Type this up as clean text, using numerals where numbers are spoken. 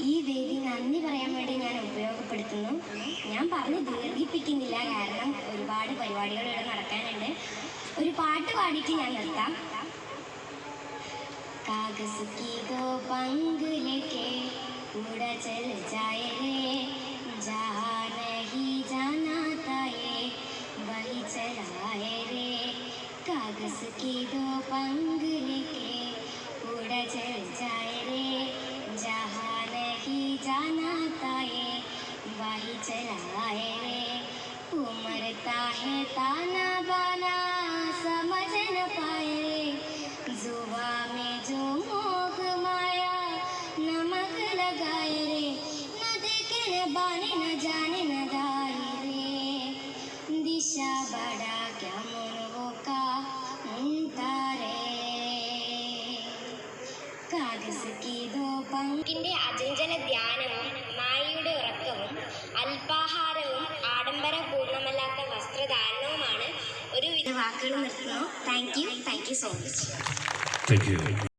ഈ വേദി നന്ദി പറയാൻ വേണ്ടി ഞാൻ ഉപയോഗപ്പെടുത്തുന്നു. ഞാൻ പറഞ്ഞ് ദീർഘിപ്പിക്കുന്നില്ല, കാരണം ഒരുപാട് പരിപാടികൾ ഇവിടെ നടക്കാനുണ്ട്. ഒരു പാട്ട് പാടിയിട്ട് ഞാൻ നിർത്താം. कागज की दो पंग लेके उड़ा चल जाए रे, जहाँ नहीं जाना था ये वही चलाए रे. कागज की दो पंग लेके उड़ा चल जाए रे, जहाँ नहीं जाना था ये वही चलाए रे. उमरता है ताना बाना समझ न पाए रे, जुबा में जो मोह माया नमक लगाए रे. न देखे न बाने न जाने न दाए रे, दिशा बड़ा क्या मनवो का मुंतारे. कागज की दो पंगिന്റെ അചഞ്ചല ധ്യാനവും മായയുടെ ഉറക്കവും അല്പാഹാരവും ആഡംബരപൂർണ്ണമല്ലാത്ത വസ്ത്രധാരണവുമാണ് ഒരു വാക്കുകൾ നിർത്തുന്നു. Thank you so much. Thank you.